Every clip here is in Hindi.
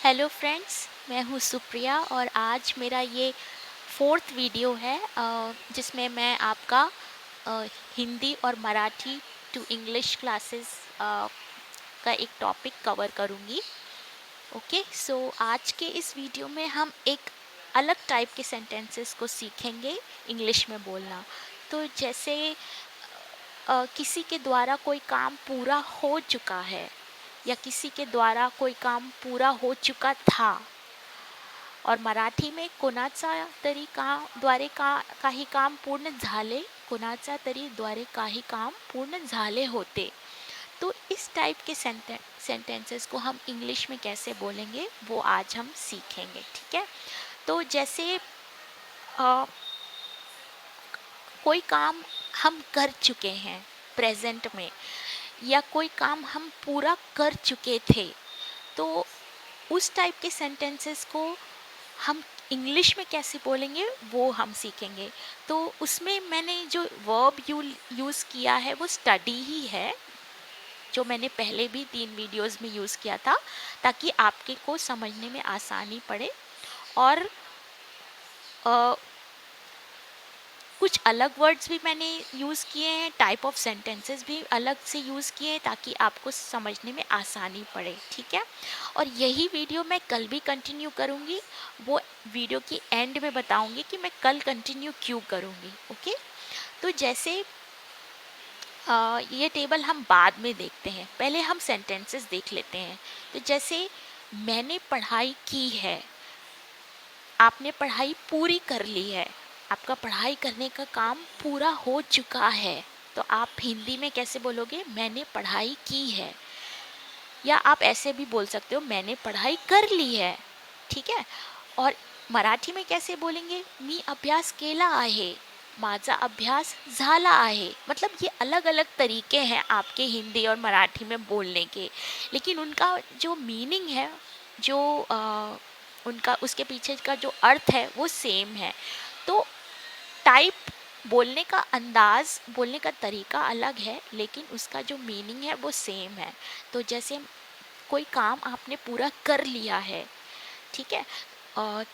हेलो फ्रेंड्स, मैं हूँ सुप्रिया और आज मेरा ये फोर्थ वीडियो है जिसमें मैं आपका हिंदी और मराठी टू इंग्लिश क्लासेस का एक टॉपिक कवर करूँगी। ओके, सो आज के इस वीडियो में हम एक अलग टाइप के सेंटेंसेस को सीखेंगे इंग्लिश में बोलना। तो जैसे किसी के द्वारा कोई काम पूरा हो चुका है या किसी के द्वारा कोई काम पूरा हो चुका था, और मराठी में कोणाचा तरी द्वारे काही काम पूर्ण झाले, कोणाचा तरी द्वारे काही काम पूर्ण झाले होते। तो इस टाइप के सेंटेंसेस को हम इंग्लिश में कैसे बोलेंगे वो आज हम सीखेंगे। ठीक है, तो जैसे कोई काम हम कर चुके हैं प्रेजेंट में, या कोई काम हम पूरा कर चुके थे, तो उस टाइप के सेंटेंसेस को हम इंग्लिश में कैसे बोलेंगे वो हम सीखेंगे। तो उसमें मैंने जो वर्ब यूज़ किया है वो स्टडी ही है, जो मैंने पहले भी 3 वीडियोस में यूज़ किया था, ताकि आपके को समझने में आसानी पड़े। और कुछ अलग वर्ड्स भी मैंने यूज़ किए हैं, टाइप ऑफ सेंटेंसेस भी अलग से यूज़ किए हैं, ताकि आपको समझने में आसानी पड़े। ठीक है, और यही वीडियो मैं कल भी कंटिन्यू करूँगी। वो वीडियो की एंड में बताऊँगी कि मैं कल कंटिन्यू क्यों करूँगी। ओके, तो जैसे ये टेबल हम बाद में देखते हैं, पहले हम सेंटेंसेस देख लेते हैं। तो जैसे मैंने पढ़ाई की है, आपने पढ़ाई पूरी कर ली है, आपका पढ़ाई करने का काम पूरा हो चुका है। तो आप हिंदी में कैसे बोलोगे? मैंने पढ़ाई की है। या आप ऐसे भी बोल सकते हो, मैंने पढ़ाई कर ली है। ठीक है, और मराठी में कैसे बोलेंगे? मी अभ्यास केला आहे, माझा अभ्यास झाला आहे। मतलब ये अलग अलग तरीके हैं आपके हिंदी और मराठी में बोलने के, लेकिन उनका जो मीनिंग है, जो उनका उसके पीछे का जो अर्थ है वो सेम है। तो टाइप, बोलने का अंदाज, बोलने का तरीका अलग है, लेकिन उसका जो मीनिंग है वो सेम है। तो जैसे कोई काम आपने पूरा कर लिया है, ठीक है, और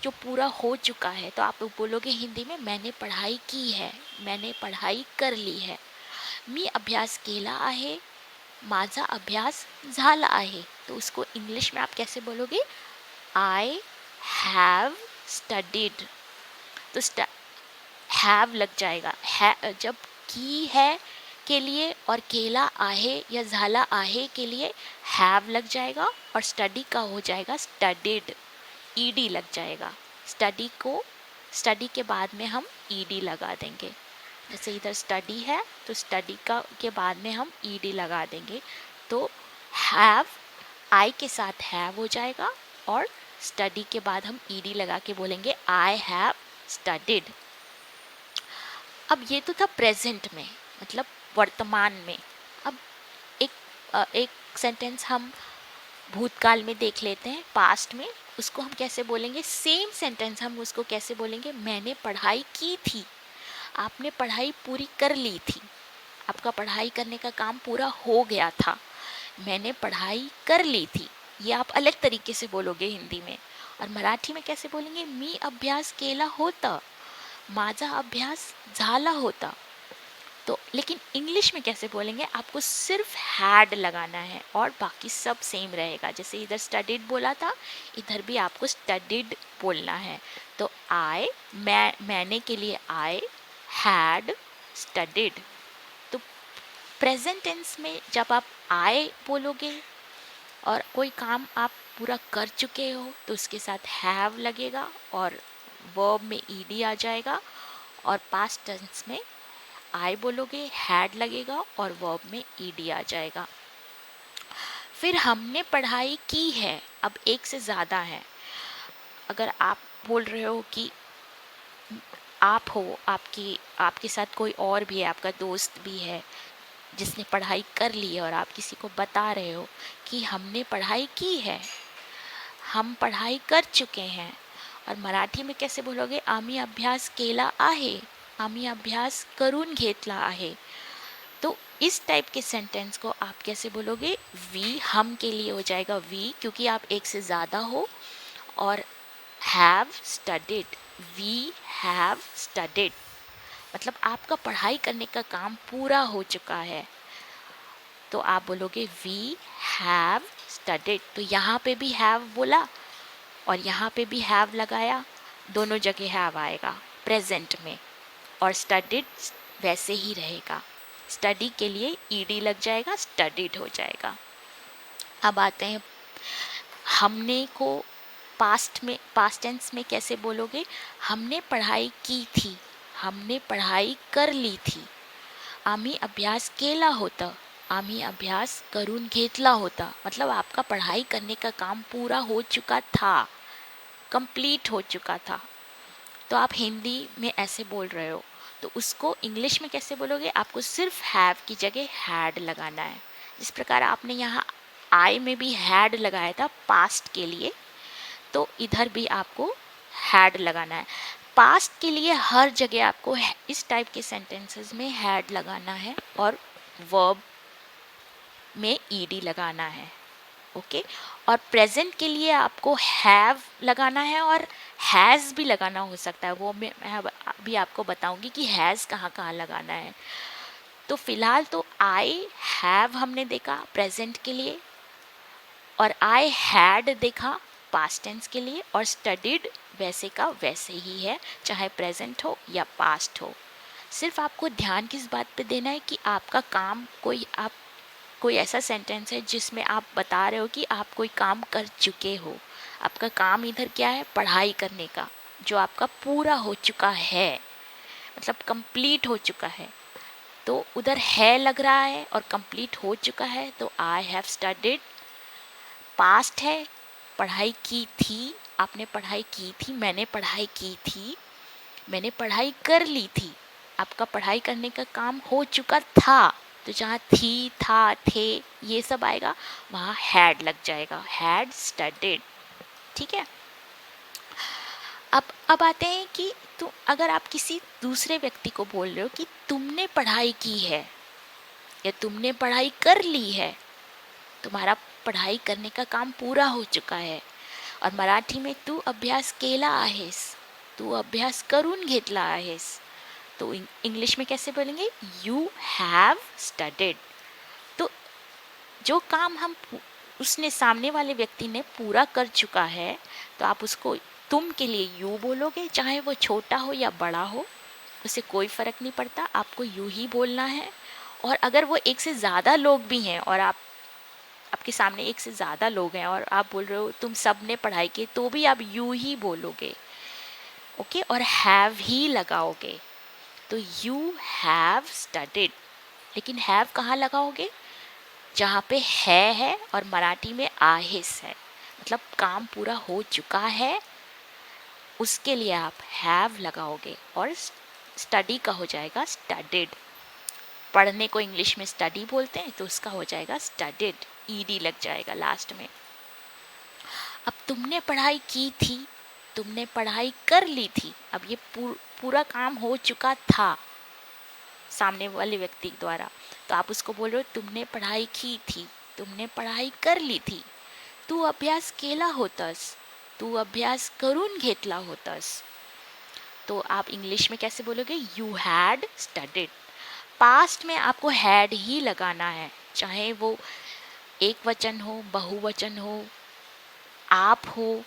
जो पूरा हो चुका है, तो आप बोलोगे हिंदी में मैंने पढ़ाई की है, मैंने पढ़ाई कर ली है। मी अभ्यास केला आहे, माझा अभ्यास झाला आहे। तो उसको इंग्लिश में आप कैसे बोलोगे? I have studied. तो हैव लग जाएगा, है जब की है के लिए, और केला आहे या झाला आहे के लिए हैव लग जाएगा, और स्टडी का हो जाएगा स्टडीड, ईडी लग जाएगा। स्टडी को, स्टडी के बाद में हम ईडी लगा देंगे। जैसे इधर स्टडी है तो स्टडी का के बाद में हम ईडी लगा देंगे। तो हैव, आई के साथ हैव हो जाएगा, और स्टडी के बाद हम ईडी लगा के बोलेंगे आई हैव स्टडीड। अब ये तो था प्रेजेंट में, मतलब वर्तमान में। अब एक सेंटेंस हम भूतकाल में देख लेते हैं, पास्ट में। उसको हम कैसे बोलेंगे? सेम सेंटेंस हम उसको कैसे बोलेंगे? मैंने पढ़ाई की थी, आपने पढ़ाई पूरी कर ली थी, आपका पढ़ाई करने का काम पूरा हो गया था, मैंने पढ़ाई कर ली थी। ये आप अलग तरीके से बोलोगे हिंदी में। और मराठी में कैसे बोलेंगे? मी अभ्यास केला होता, माझा अभ्यास झाला होता। तो लेकिन इंग्लिश में कैसे बोलेंगे? आपको सिर्फ हैड लगाना है और बाकी सब सेम रहेगा। जैसे इधर स्टडीड बोला था, इधर भी आपको स्टडीड बोलना है। तो आई, मैंने के लिए आई हैड स्टडीड। तो प्रेजेंट टेंस में जब आप आई बोलोगे और कोई काम आप पूरा कर चुके हो, तो उसके साथ हैव लगेगा और वर्ब में ईडी आ जाएगा। और पास्ट टेंस में आई बोलोगे, हैड लगेगा और वर्ब में ईडी आ जाएगा। फिर हमने पढ़ाई की है, अब एक से ज़्यादा है। अगर आप बोल रहे हो कि आप हो, आपके साथ कोई और भी है, आपका दोस्त भी है जिसने पढ़ाई कर ली है, और आप किसी को बता रहे हो कि हमने पढ़ाई की है, हम पढ़ाई कर चुके हैं। और मराठी में कैसे बोलोगे? आम्ही अभ्यास केला आहे, आम्ही अभ्यास करून घेतला आहे। तो इस टाइप के सेंटेंस को आप कैसे बोलोगे? वी, हम के लिए हो जाएगा वी, क्योंकि आप एक से ज़्यादा हो, और have studied, we have studied, मतलब आपका पढ़ाई करने का काम पूरा हो चुका है, तो आप बोलोगे वी हैव स्टडीड। तो यहाँ पे भी हैव बोला और यहाँ पे भी हैव लगाया, दोनों जगह हैव आएगा प्रेजेंट में, और स्टडीड वैसे ही रहेगा, स्टडी के लिए ईडी लग जाएगा, स्टडीड हो जाएगा। अब आते हैं हमने को, पास्ट में, पास्ट टेंस में कैसे बोलोगे? हमने पढ़ाई की थी, हमने पढ़ाई कर ली थी, आम्ही अभ्यास केला होता, आम्ही अभ्यास करून घेतला होता, मतलब आपका पढ़ाई करने का काम पूरा हो चुका था, कंप्लीट हो चुका था। तो आप हिंदी में ऐसे बोल रहे हो, तो उसको इंग्लिश में कैसे बोलोगे? आपको सिर्फ हैव की जगह हैड लगाना है। जिस प्रकार आपने यहाँ आई में भी हैड लगाया था पास्ट के लिए, तो इधर भी आपको हैड लगाना है। पास्ट के लिए हर जगह आपको इस टाइप के सेंटेंसेस में हैड लगाना है और वर्ब में ईडी लगाना है, ओके। और प्रेजेंट के लिए आपको हैव लगाना है और हैज़ भी लगाना हो सकता है, वो मैं अभी आपको बताऊंगी कि हैज़ कहाँ कहाँ लगाना है। तो फिलहाल तो आई हैव हमने देखा प्रेजेंट के लिए, और आई हैड देखा पास्ट टेंस के लिए, और स्टडीड वैसे का वैसे ही है, चाहे प्रेजेंट हो या पास्ट हो। सिर्फ आपको ध्यान किस बात पे देना है कि आपका काम कोई ऐसा सेंटेंस है जिसमें आप बता रहे हो कि आप कोई काम कर चुके हो। आपका काम इधर क्या है? पढ़ाई करने का, जो आपका पूरा हो चुका है, मतलब कंप्लीट हो चुका है। तो उधर है लग रहा है और कंप्लीट हो चुका है, तो आई हैव स्टडीड। पास्ट है, पढ़ाई की थी, आपने पढ़ाई की थी, मैंने पढ़ाई की थी, मैंने पढ़ाई कर ली थी, आपका पढ़ाई करने का काम हो चुका था। तो जहाँ थी, था, थे, ये सब आएगा, वहाँ हैड लग जाएगा, हैड स्टडीड, ठीक है। अब आते हैं कि तो अगर आप किसी दूसरे व्यक्ति को बोल रहे हो कि तुमने पढ़ाई की है या तुमने पढ़ाई कर ली है, तुम्हारा पढ़ाई करने का काम पूरा हो चुका है, और मराठी में तू अभ्यास केला आहेस, तू अभ्यास करून घेतला आहेस, तो इंग्लिश में कैसे बोलेंगे? You have studied. तो जो काम हम उसने, सामने वाले व्यक्ति ने पूरा कर चुका है, तो आप उसको तुम के लिए यू बोलोगे, चाहे वो छोटा हो या बड़ा हो, उससे कोई फ़र्क नहीं पड़ता, आपको यू ही बोलना है। और अगर वो एक से ज़्यादा लोग भी हैं और आपके सामने एक से ज़्यादा लोग हैं और आप बोल रहे हो तुम सब ने पढ़ाई की, तो भी आप यू ही बोलोगे, ओके, और हैव ही लगाओगे। तो यू हैव स्टडीड, लेकिन हैव कहाँ लगाओगे? जहाँ पे है और मराठी में आहेस है, मतलब काम पूरा हो चुका है, उसके लिए आप हैव लगाओगे, और स्टडी का हो जाएगा स्टडीड। पढ़ने को इंग्लिश में स्टडी बोलते हैं, तो उसका हो जाएगा स्टडीड, ईडी लग जाएगा लास्ट में। अब तुमने पढ़ाई की थी, तुमने पढ़ाई कर ली थी, अब ये पूरा काम हो चुका था सामने वाले व्यक्ति द्वारा, तो आप उसको बोल रहे हो तुमने पढ़ाई की थी, तुमने पढ़ाई कर ली थी, तू अभ्यास केला होतास, तू अभ्यास करून घेतला होतास। तो आप इंग्लिश में कैसे बोलोगे? You had studied. पास्ट में आपको हैड ही लगाना है, चाहे वो एक वचन हो, बहुवचन हो, आप हो,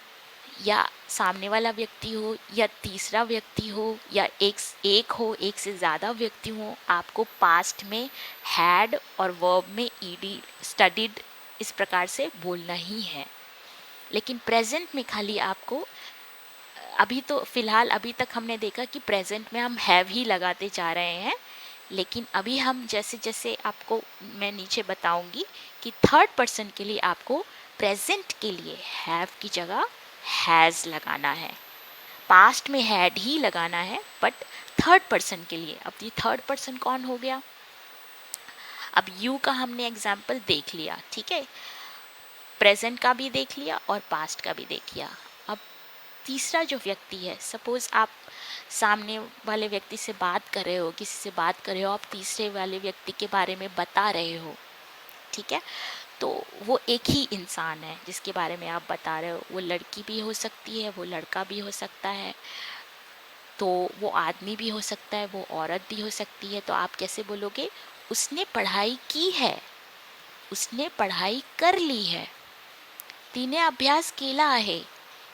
या सामने वाला व्यक्ति हो, या तीसरा व्यक्ति हो, या एक हो, एक से ज़्यादा व्यक्ति हो, आपको पास्ट में हैड और वर्ब में ईडी, स्टडीड, इस प्रकार से बोलना ही है। लेकिन प्रेजेंट में खाली आपको, अभी तो फिलहाल अभी तक हमने देखा कि प्रेजेंट में हम हैव ही लगाते जा रहे हैं, लेकिन अभी हम जैसे जैसे आपको मैं नीचे बताऊंगी कि थर्ड पर्सन के लिए आपको प्रेजेंट के लिए हैव की जगह हैज़ लगाना है, पास्ट में हैड ही लगाना है, बट थर्ड पर्सन के लिए। अब ये थर्ड पर्सन कौन हो गया? अब यू का हमने एग्जाम्पल देख लिया, ठीक है, प्रेजेंट का भी देख लिया और पास्ट का भी देख लिया। अब तीसरा जो व्यक्ति है, सपोज आप सामने वाले व्यक्ति से बात कर रहे हो, किसी से बात कर रहे हो, आप तीसरे वाले व्यक्ति के बारे में बता रहे हो, ठीक है, तो वो एक ही इंसान है जिसके बारे में आप बता रहे हो। वो लड़की भी हो सकती है, वो लड़का भी हो सकता है, तो वो आदमी भी हो सकता है, वो औरत भी हो सकती है। तो आप कैसे बोलोगे? उसने पढ़ाई की है, उसने पढ़ाई कर ली है, तिने अभ्यास केला आहे,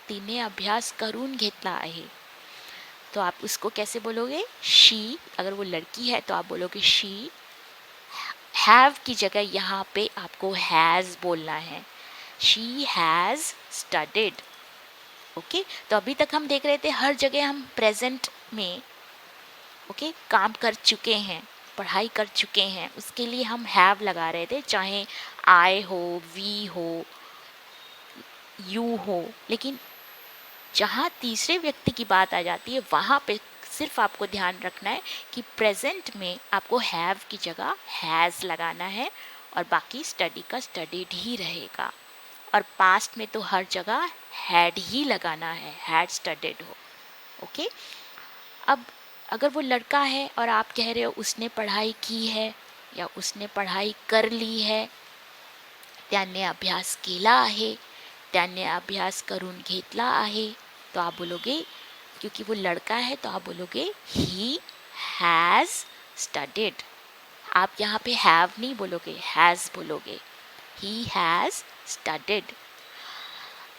तिने अभ्यास करून घेतला आहे। तो आप उसको कैसे बोलोगे? शी, अगर वो लड़की है तो आप बोलोगे शी। हैव की जगह यहाँ पे आपको हैज़ बोलना है, शी हैज़ स्टडीड। ओके, तो अभी तक हम देख रहे थे हर जगह हम प्रेजेंट में ओके काम कर चुके हैं, पढ़ाई कर चुके हैं, उसके लिए हम हैव लगा रहे थे, चाहे आई हो, वी हो, यू हो। लेकिन जहाँ तीसरे व्यक्ति की बात आ जाती है वहाँ पे सिर्फ आपको ध्यान रखना है कि प्रेजेंट में आपको हैव की जगह हैज़ लगाना है और बाकी स्टडी का स्टडीड ही रहेगा। और पास्ट में तो हर जगह हैड ही लगाना है, हैड स्टडीड हो। ओके, अब अगर वो लड़का है और आप कह रहे हो उसने पढ़ाई की है या उसने पढ़ाई कर ली है, त्याने अभ्यास केला आहे, त्याने अभ्यास करून घेतला आहे, तो आप बोलोगे, क्योंकि वो लड़का है तो आप बोलोगे ही हैज़ स्टडीड। आप यहाँ पे हैव नहीं बोलोगे, हैज़ बोलोगे, ही हैज़ स्टडीड।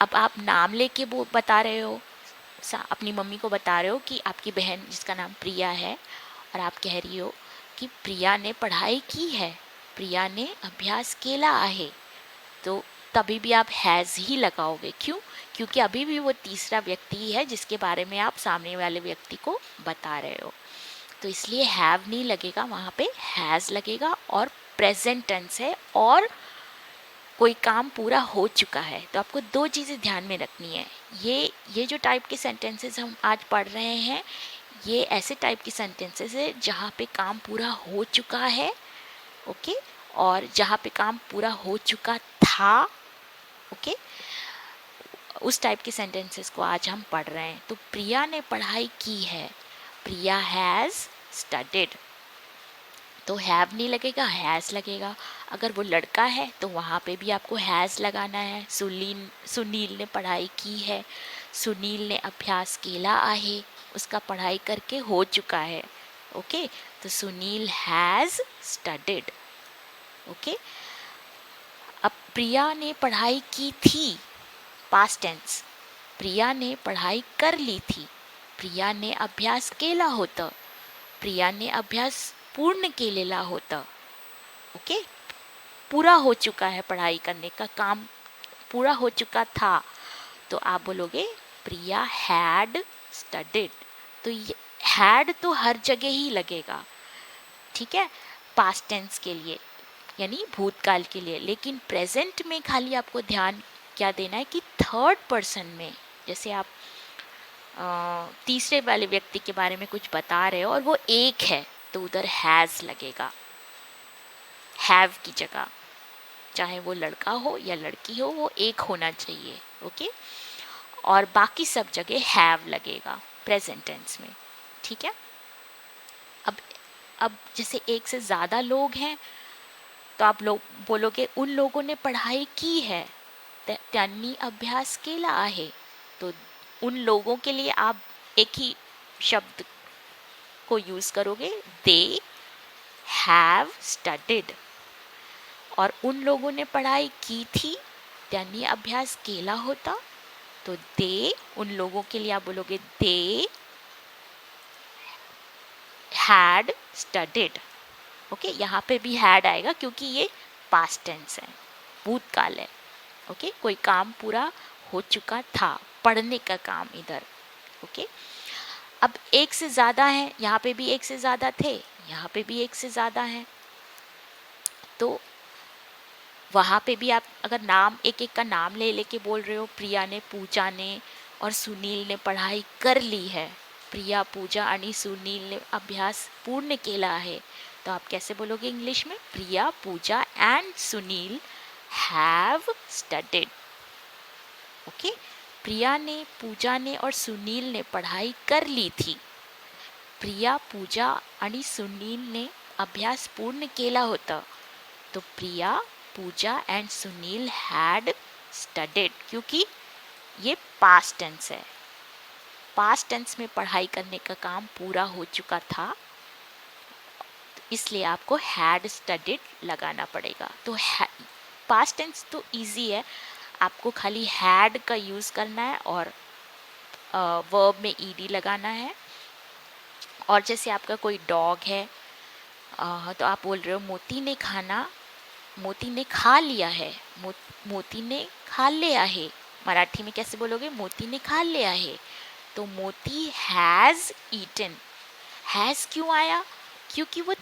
अब आप नाम लेके वो बता रहे हो, अपनी मम्मी को बता रहे हो कि आपकी बहन जिसका नाम प्रिया है, और आप कह रही हो कि प्रिया ने पढ़ाई की है, प्रिया ने अभ्यास केला आहे, तो तभी भी आप हैज़ ही लगाओगे। क्यों? क्योंकि अभी भी वो तीसरा व्यक्ति है जिसके बारे में आप सामने वाले व्यक्ति को बता रहे हो, तो इसलिए हैव नहीं लगेगा, वहाँ पे हैज़ लगेगा। और प्रेजेंट टेंस है और कोई काम पूरा हो चुका है, तो आपको दो चीज़ें ध्यान में रखनी है। ये जो टाइप के सेंटेंसेस हम आज पढ़ रहे हैं, ये ऐसे टाइप के सेंटेंसेस है जहाँ पे काम पूरा हो चुका है, ओके, और जहाँ पे काम पूरा हो चुका था, ओके, उस टाइप के सेंटेंसेस को आज हम पढ़ रहे हैं। तो प्रिया ने पढ़ाई की है, प्रिया हैज़ स्टडीड, तो हैव नहीं लगेगा, हैज़ लगेगा। अगर वो लड़का है तो वहाँ पे भी आपको हैज़ लगाना है। सुनील ने पढ़ाई की है, सुनील ने अभ्यास केला आहे, उसका पढ़ाई करके हो चुका है, ओके, तो सुनील हैज़ स्टडीड। ओके, अब प्रिया ने पढ़ाई की थी, पास्ट टेंस, प्रिया ने पढ़ाई कर ली थी, प्रिया ने अभ्यास केला होतं, प्रिया ने अभ्यास पूर्ण केलेला होता, ओके, पूरा हो चुका है, पढ़ाई करने का काम पूरा हो चुका था, तो आप बोलोगे प्रिया हैड स्टडीड। तो ये हैड तो हर जगह ही लगेगा, ठीक है, पास्ट टेंस के लिए यानी भूतकाल के लिए। लेकिन प्रेजेंट में खाली आपको ध्यान क्या देना है कि थर्ड पर्सन में, जैसे आप तीसरे वाले व्यक्ति के बारे में कुछ बता रहे हो और वो एक है, तो उधर हैज़ लगेगा, हैव की जगह, चाहे वो लड़का हो या लड़की हो, वो एक होना चाहिए, ओके, और बाकी सब जगह हैव लगेगा प्रेजेंट टेंस में, ठीक है। अब जैसे एक से ज़्यादा लोग हैं तो आप लोग बोलोगे उन लोगों ने पढ़ाई की है, त्यांनी अभ्यास केला आहे, तो उन लोगों के लिए आप एक ही शब्द को यूज़ करोगे, दे हैव स्टडीड। और उन लोगों ने पढ़ाई की थी, त्यांनी अभ्यास केला होता, तो दे, उन लोगों के लिए आप बोलोगे दे हैड स्टडीड, ओके, यहाँ पे भी हैड आएगा क्योंकि ये पास्ट टेंस है, भूतकाल है, ओके, कोई काम पूरा हो चुका था, पढ़ने का काम इधर, ओके। अब एक से ज़्यादा है, यहाँ पे भी एक से ज़्यादा थे, यहाँ पे भी एक से ज़्यादा है, तो वहाँ पे भी आप अगर नाम एक एक का नाम ले लेके बोल रहे हो, प्रिया ने, पूजा ने और सुनील ने पढ़ाई कर ली है, प्रिया, पूजा आणि सुनील ने अभ्यास पूर्ण केला आहे, तो आप कैसे बोलोगे इंग्लिश में? Priya, Pooja and Sunil have studied, okay, Priya ने, पूजा ने और सुनील ने पढ़ाई कर ली थी, प्रिया, पूजा आणि सुनीलने अभ्यास पूर्ण केला होता. तो प्रिया, Pooja and Sunil had studied, क्योंकि ये पास्ट टेंस है. पास्ट टेंस में पढ़ाई करने का काम पूरा हो चुका था, इसलिए आपको हैड स्टडीड लगाना पड़ेगा. तो पास्ट टेंस तो इजी है, आपको खाली हैड का यूज़ करना है और वर्ब में ईडी लगाना है. और जैसे आपका कोई डॉग है, तो आप बोल रहे हो मोती ने खा लिया है. मोती ने खा लिया है, मराठी में कैसे बोलोगे? मोती ने खा लिया है. तो मोती हैज़ ईटन. हैज़ क्यों आया? क्योंकि वो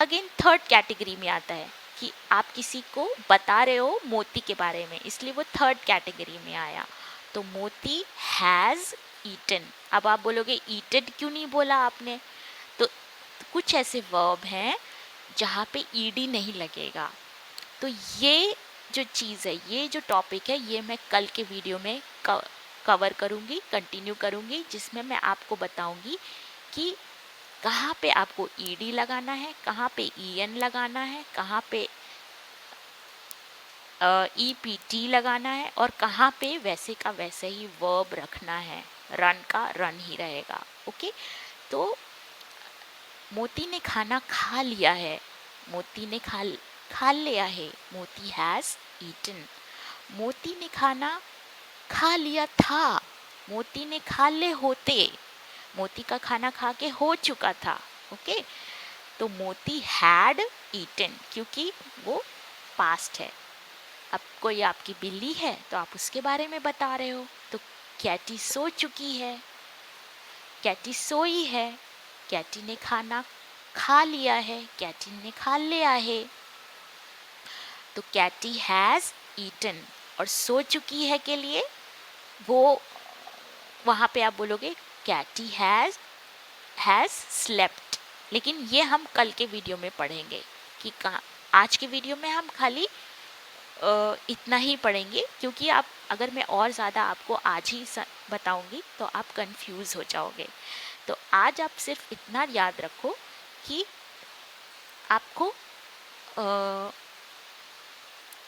अगेन थर्ड कैटेगरी में आता है कि आप किसी को बता रहे हो मोती के बारे में, इसलिए वो थर्ड कैटेगरी में आया. तो मोती हैज़ ईटन. अब आप बोलोगे ईटेड क्यों नहीं बोला आपने? तो कुछ ऐसे वर्ब हैं जहाँ पे ईडी नहीं लगेगा. तो ये जो चीज़ है, ये जो टॉपिक है, ये मैं कल के वीडियो में कवर करूँगी, कंटिन्यू करूँगी, जिसमें मैं आपको बताऊँगी कि कहाँ पे आपको ईडी लगाना है, कहाँ पे ईएन लगाना है, कहाँ पे ईपीटी लगाना है, और कहाँ पे वैसे का वैसे ही वर्ब रखना है. रन का रन ही रहेगा. ओके. तो मोती ने खाना खा लिया है. मोती ने खा लिया है. मोती हैज़ ईटन. मोती ने खाना खा लिया था. मोती ने खा ले होते. मोती का खाना खा के हो चुका था. ओके. तो मोती हैड ईटन, क्योंकि वो पास्ट है. अब कोई आपकी बिल्ली है तो आप उसके बारे में बता रहे हो. तो कैटी सो चुकी है. कैटी सोई है. कैटी ने खाना खा लिया है. कैटी ने खा लिया है. तो कैटी हैज़ ईटन. और सो चुकी है के लिए वो वहाँ पे आप बोलोगे कैटी हैज़ स्लेप्ट. लेकिन ये हम कल के वीडियो में पढ़ेंगे कि कहाँ. आज के वीडियो में हम खाली इतना ही पढ़ेंगे, क्योंकि आप अगर मैं और ज़्यादा आपको आज ही बताऊंगी तो आप कंफ्यूज हो जाओगे. तो आज आप सिर्फ इतना याद रखो कि आपको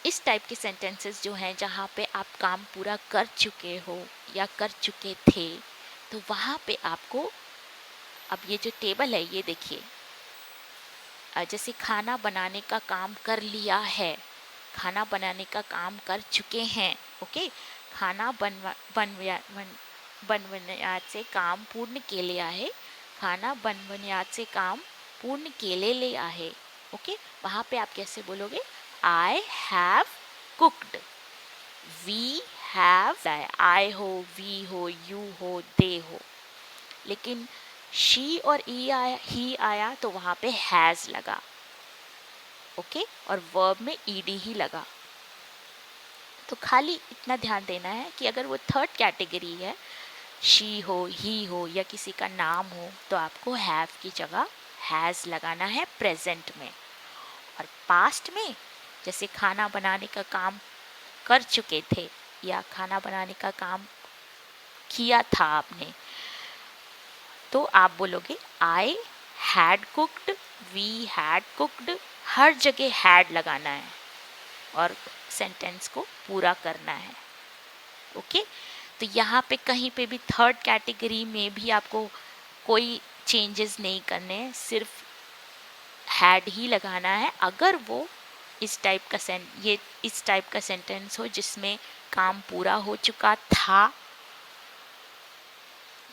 इस टाइप के सेंटेंसेस जो हैं जहाँ पे आप काम पूरा कर चुके हो या कर चुके थे, तो वहाँ पे आपको, अब ये जो टेबल है ये देखिए, जैसे खाना बनाने का काम कर लिया है, खाना बनाने का काम कर चुके हैं. ओके. खाना बनवण्याचे काम पूर्ण केले आहे. खाना बनवण्याचे काम पूर्ण केलेले आहे. ओके. वहाँ पे आप कैसे बोलोगे? I have cooked. We have. I हो, we हो, you हो, they हो. लेकिन she और he आया तो वहाँ पे has लगा. ओके. और वर्ब में ईडी ही लगा. तो खाली इतना ध्यान देना है कि अगर वो थर्ड कैटेगरी है, शी हो, ही हो, या किसी का नाम हो, तो आपको हैव की जगह हैज़ लगाना है प्रेजेंट में. और पास्ट में जैसे खाना बनाने का काम कर चुके थे या खाना बनाने का काम किया था आपने, तो आप बोलोगे I had cooked, we had cooked. हर जगह हैड लगाना है और सेंटेंस को पूरा करना है. ओके. तो यहाँ पे कहीं पे भी थर्ड कैटेगरी में भी आपको कोई चेंजेस नहीं करने हैं, सिर्फ हैड ही लगाना है अगर वो इस टाइप का सेंटेंस हो जिसमें काम पूरा हो चुका था,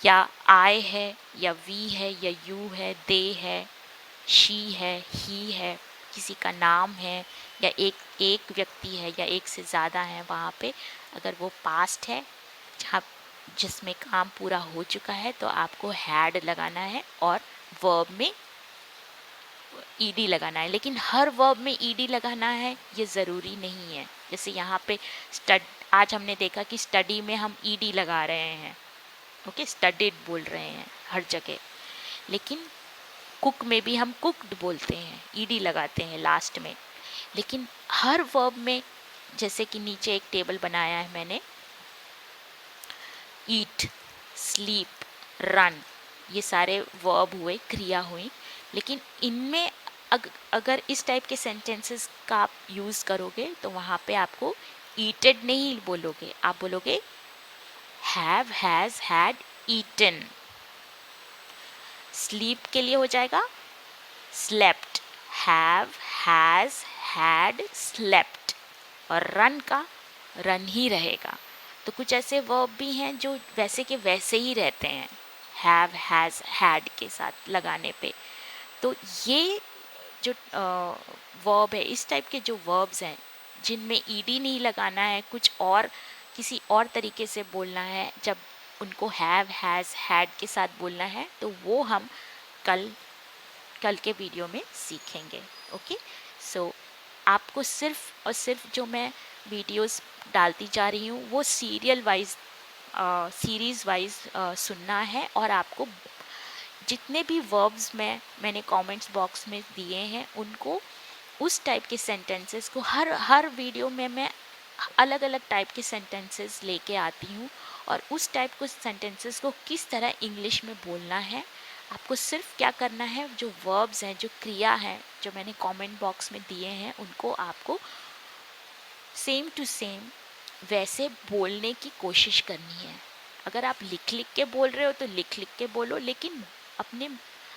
या आई है, या वी है, या यू है, दे है, शी है, ही है, किसी का नाम है, या एक व्यक्ति है, या एक से ज़्यादा है. वहाँ पे अगर वो पास्ट है जिसमें काम पूरा हो चुका है, तो आपको हैड लगाना है और वर्ब में ईडी लगाना है. लेकिन हर वर्ब में ईडी लगाना है ये ज़रूरी नहीं है. जैसे यहाँ पे आज हमने देखा कि स्टडी में हम ईडी लगा रहे हैं. ओके. स्टडीड बोल रहे हैं हर जगह. लेकिन कुक में भी हम कुक्ड बोलते हैं, ईडी लगाते हैं लास्ट में. लेकिन हर वर्ब में, जैसे कि नीचे एक टेबल बनाया है मैंने, ईट, स्लीप, रन, ये सारे वर्ब हुए, क्रिया हुई, लेकिन इनमें अगर इस टाइप के सेंटेंसेस का आप यूज़ करोगे तो वहाँ पे आपको ईटेड नहीं बोलोगे, आप बोलोगे have, has, had, eaten. Sleep के लिए हो जाएगा slept, have, has, had, slept. और रन का रन ही रहेगा। तो कुछ ऐसे वर्ब भी हैं जो वैसे के वैसे ही रहते हैं हैव, हैज़, हैड के साथ लगाने पे। तो ये जो वर्ब है, इस टाइप के जो वर्ब्स हैं जिनमें ईडी नहीं लगाना है, कुछ और किसी और तरीके से बोलना है, जब उनको हैव, हैज़, हैड के साथ बोलना है, तो वो हम कल कल के वीडियो में सीखेंगे। ओके, सो आपको सिर्फ और सिर्फ जो मैं वीडियोस डालती जा रही हूँ वो सीरियल वाइज, सीरीज़ वाइज सुनना है, और आपको जितने भी वर्ब्स मैंने कमेंट्स बॉक्स में दिए हैं उनको, उस टाइप के सेंटेंसेस को हर वीडियो में मैं अलग अलग टाइप के सेंटेंसेस लेके आती हूँ, और उस टाइप के सेंटेंसेस को किस तरह इंग्लिश में बोलना है। आपको सिर्फ क्या करना है, जो वर्ब्स हैं, जो क्रिया है, जो मैंने कमेंट बॉक्स में दिए हैं, उनको आपको सेम टू सेम वैसे बोलने की कोशिश करनी है। अगर आप लिख लिख के बोल रहे हो तो लिख लिख के बोलो, लेकिन अपने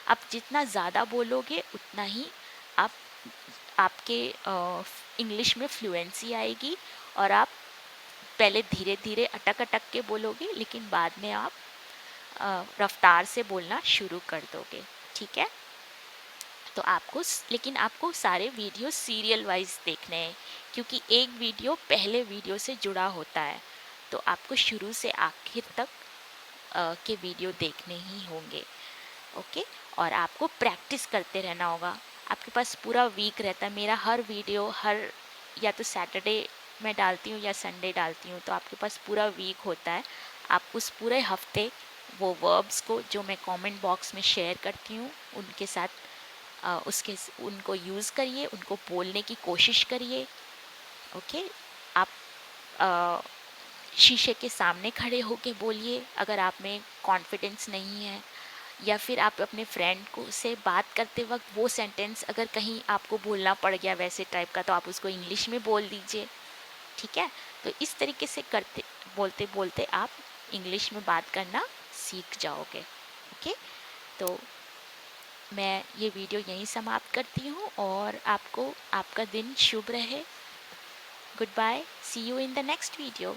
आप जितना ज़्यादा बोलोगे उतना ही आप आपके इंग्लिश में फ्लुएंसी आएगी, और आप पहले धीरे धीरे अटक अटक के बोलोगे, लेकिन बाद में आप रफ्तार से बोलना शुरू कर दोगे। ठीक है, तो लेकिन आपको सारे वीडियो सीरियल वाइज देखने हैं, क्योंकि एक वीडियो पहले वीडियो से जुड़ा होता है, तो आपको शुरू से आखिर तक के वीडियो देखने ही होंगे। ओके, और आपको प्रैक्टिस करते रहना होगा। आपके पास पूरा वीक रहता है, मेरा हर वीडियो या तो सैटरडे मैं डालती हूँ या संडे डालती हूँ, तो आपके पास पूरा वीक होता है। आप उस पूरे हफ्ते वो वर्ब्स को जो मैं कमेंट बॉक्स में शेयर करती हूँ उनके साथ उनको यूज़ करिए, उनको बोलने की कोशिश करिए। ओके, आप शीशे के सामने खड़े होके बोलिए अगर आप में कॉन्फिडेंस नहीं है, या फिर आप अपने फ्रेंड को से बात करते वक्त वो सेंटेंस अगर कहीं आपको बोलना पड़ गया वैसे टाइप का, तो आप उसको इंग्लिश में बोल दीजिए। ठीक है, तो इस तरीके से बोलते बोलते आप इंग्लिश में बात करना सीख जाओगे। ओके, तो मैं ये वीडियो यहीं समाप्त करती हूँ, और आपका दिन शुभ रहे। Good bye, see you in the next video.